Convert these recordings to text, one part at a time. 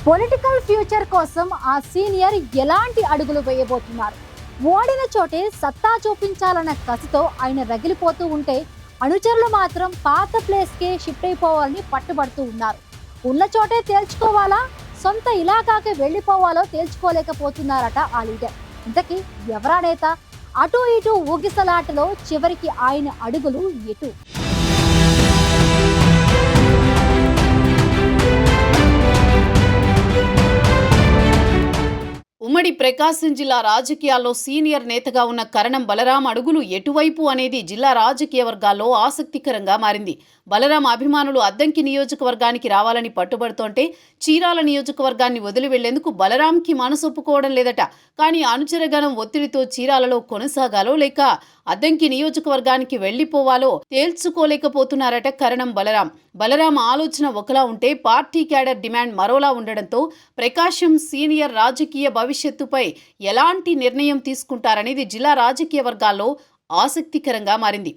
Political future కోసం ఆ senior ఎలాంటి అడుగులు వేయబోతున్నారు? ఓడిన చోటే సత్తా చూపించాలన్న కసితో ఆయన రగిలిపోతూ ఉంటే అనుచరులు మాత్రం పాత ప్లేస్కే షిఫ్ట్ అయిపోవాలని పట్టుబడుతూ ఉన్నారు. ఉన్న చోటే తేల్చుకోవాలా, సొంత ఇలాకాకి వెళ్ళిపోవాలో తేల్చుకోలేకపోతున్నారట ఆ లీడర్. ఇంతకీ ఎవరా నేత? అటు ఇటు ఊగిసలాటలో చివరికి ఆయన అడుగులు ఎటు? ఉమ్మడి ప్రకాశం జిల్లా రాజకీయాల్లో సీనియర్ నేతగా ఉన్న కరణం బలరాం అడుగులు ఎటువైపు అనేది జిల్లా రాజకీయ వర్గాల్లో ఆసక్తికరంగా మారింది. బలరాం అభిమానులు అద్దంకి నియోజకవర్గానికి రావాలని పట్టుబడుతోంటే చీరాల నియోజకవర్గాన్ని వదిలి వెళ్లేందుకు బలరాంకి మనసొప్పుకోవడం లేదట. కానీ అనుచరగణం ఒత్తిడితో చీరాలలో కొనసాగాలో లేక అద్దంకి నియోజకవర్గానికి వెళ్లిపోవాలో తేల్చుకోలేకపోతున్నారట కరణం బలరాం. బలరాం ఆలోచన ఒకలా ఉంటే పార్టీ క్యాడర్ డిమాండ్ మరోలా ఉండడంతో ప్రకాశం సీనియర్ రాజకీయ భవిష్యత్తుపై ఎలాంటి నిర్ణయం తీసుకుంటారనేది జిల్లా రాజకీయ వర్గాల్లో ఆసక్తికరంగా మారింది.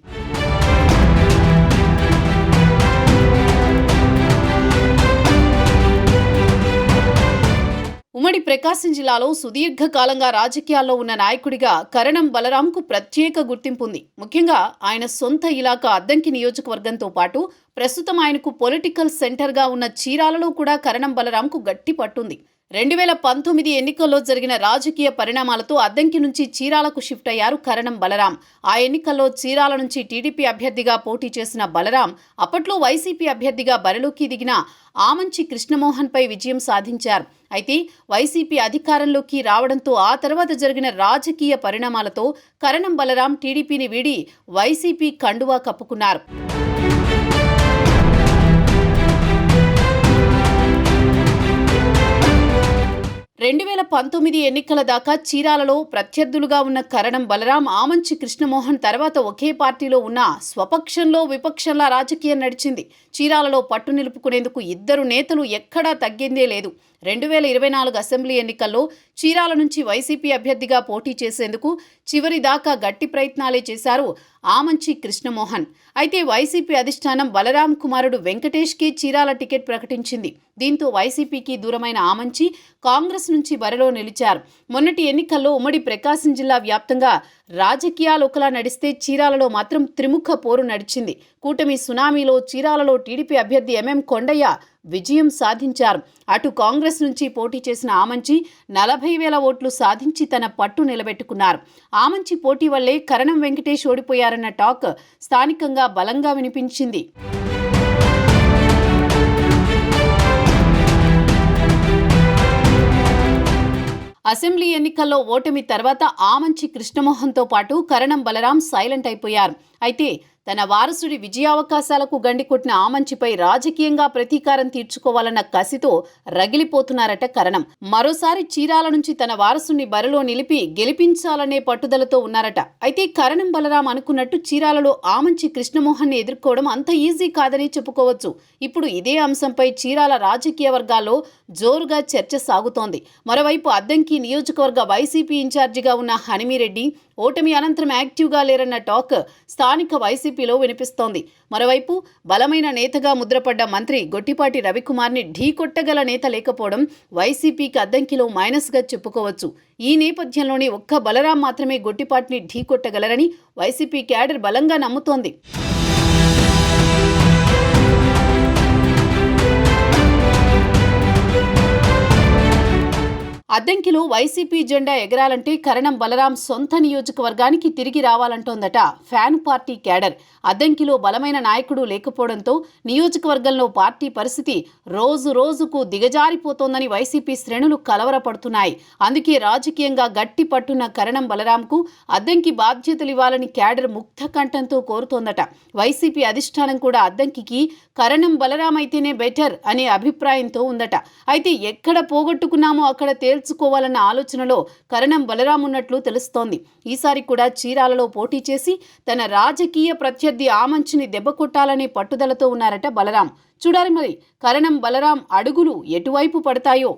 ఉమ్మడి ప్రకాశం జిల్లాలో సుదీర్ఘకాలంగా రాజకీయాల్లో ఉన్న నాయకుడిగా కరణం బలరాంకు ప్రత్యేక గుర్తింపు ఉంది. ముఖ్యంగా ఆయన సొంత ఇలాకా అద్దంకి నియోజకవర్గంతో పాటు ప్రస్తుతం ఆయనకు పొలిటికల్ సెంటర్గా ఉన్న చీరాలలో కూడా కరణం బలరాంకు గట్టి పట్టుంది. 2019 ఎన్నికల్లో జరిగిన రాజకీయ పరిణామాలతో అద్దంకి నుంచి చీరాలకు షిఫ్ట్ అయ్యారు కరణం బలరాం. ఆ ఎన్నికల్లో చీరాల నుంచి టీడీపీ అభ్యర్థిగా పోటీ చేసిన బలరాం అప్పట్లో వైసీపీ అభ్యర్థిగా బరిలోకి దిగిన ఆమంచి కృష్ణమోహన్పై విజయం సాధించారు. అయితే వైసీపీ అధికారంలోకి రావడంతో ఆ తర్వాత జరిగిన రాజకీయ పరిణామాలతో కరణం బలరాం టీడీపీని వీడి వైసీపీ కండువా కప్పుకున్నారు. 2019 ఎన్నికల దాకా చీరాలలో ప్రత్యర్థులుగా ఉన్న కరణం బలరాం ఆమంచి కృష్ణమోహన్ తర్వాత ఒకే పార్టీలో ఉన్న స్వపక్షంలో విపక్షంలా రాజకీయం నడిచింది. చీరాలలో పట్టు నిలుపుకునేందుకు ఇద్దరు నేతలు ఎక్కడా తగ్గిందే లేదు. 2024 అసెంబ్లీ ఎన్నికల్లో చీరాల నుంచి వైసీపీ అభ్యర్థిగా పోటీ చేసేందుకు చివరి దాకా గట్టి ప్రయత్నాలే చేశారు ఆమంచి కృష్ణమోహన్. అయితే వైసీపీ అధిష్టానం బలరాం కుమారుడు వెంకటేష్కి చీరాల టికెట్ ప్రకటించింది. దీంతో వైసీపీకి దూరమైన ఆమంచి కాంగ్రెస్ నుంచి బరిలో నిలిచారు. మొన్నటి ఎన్నికల్లో ఉమ్మడి ప్రకాశం జిల్లా వ్యాప్తంగా రాజకీయాలు ఒకలా నడిస్తే చీరాలలో మాత్రం త్రిముఖ పోరు నడిచింది. కూటమి సునామీలో చీరాలలో టీడీపీ అభ్యర్థి ఎంఎం కొండయ్య విజయం సాధించారు. అటు కాంగ్రెస్ నుంచి పోటీ చేసిన ఆమంచి 40,000 ఓట్లు సాధించి తన పట్టు నిలబెట్టుకున్నారు. ఆమంచి పోటీ వల్లే కరణం వెంకటేష్ ఓడిపోయారన్న టాక్ స్థానికంగా బలంగా వినిపించింది. అసెంబ్లీ ఎన్నికల్లో ఓటమి తర్వాత ఆమంచి కృష్ణమోహన్తో పాటు కరణం బలరాం సైలెంట్ అయిపోయారు. అయితే తన వారసుడి విజయావకాశాలకు గండికొట్టిన ఆమంచిపై రాజకీయంగా ప్రతీకారం తీర్చుకోవాలన్న కసితో రగిలిపోతున్నారట కరణం. మరోసారి చీరాల నుంచి తన వారసుని బరిలో నిలిపి గెలిపించాలనే పట్టుదలతో ఉన్నారట. అయితే కరణం బలరాం అనుకున్నట్టు చీరాలలో ఆమంచి కృష్ణమోహన్ని ఎదుర్కోవడం అంత ఈజీ కాదని చెప్పుకోవచ్చు. ఇప్పుడు ఇదే అంశంపై చీరాల రాజకీయ వర్గాల్లో జోరుగా చర్చ సాగుతోంది. మరోవైపు అద్దంకి నియోజకవర్గ వైసీపీ ఇన్ఛార్జిగా ఉన్న హనిమిరెడ్డి ఓటమి అనంతరం యాక్టివ్గా లేరన్న టాక్ స్థానిక వైసీపీలో వినిపిస్తోంది. మరోవైపు బలమైన నేతగా ముద్రపడ్డ మంత్రి గొట్టిపాటి రవికుమార్ని ఢీకొట్టగల నేత లేకపోవడం వైసీపీకి అద్దంకిలో మైనస్గా చెప్పుకోవచ్చు. ఈ నేపథ్యంలోనే ఒక్క బలరాం మాత్రమే గొట్టిపాటిని ఢీకొట్టగలరని వైసీపీ క్యాడర్ బలంగా నమ్ముతోంది. అద్దంకిలో వైసీపీ జెండా ఎగరాలంటే కరణం బలరాం సొంత నియోజకవర్గానికి తిరిగి రావాలంటోందట ఫ్యాన్ పార్టీ క్యాడర్. అద్దంకిలో బలమైన నాయకుడు లేకపోవడంతో నియోజకవర్గంలో పార్టీ పరిస్థితి రోజు రోజుకు దిగజారిపోతోందని వైసీపీ శ్రేణులు కలవరపడుతున్నాయి. అందుకే రాజకీయంగా గట్టి పట్టున్న కరణం బలరాంకు అద్దంకి బాధ్యతలివ్వాలని క్యాడర్ ముక్త కంఠంతో కోరుతోందట. వైసీపీ అధిష్టానం కూడా అద్దంకికి కరణం బలరాం అయితేనే బెటర్ అనే అభిప్రాయంతో ఉందట. అయితే ఎక్కడ పోగొట్టుకున్నామో అక్కడ తేల్చుకోవాలన్న ఆలోచనలో కరణం బలరాం ఉన్నట్లు తెలుస్తోంది. ఈసారి కూడా చీరాలలో పోటీ చేసి తన రాజకీయ ప్రత్యర్థి ఆమంచిని దెబ్బకొట్టాలనే పట్టుదలతో ఉన్నారట బలరాం. చూడాలి మరి కరణం బలరాం అడుగులు ఎటువైపు పడతాయో.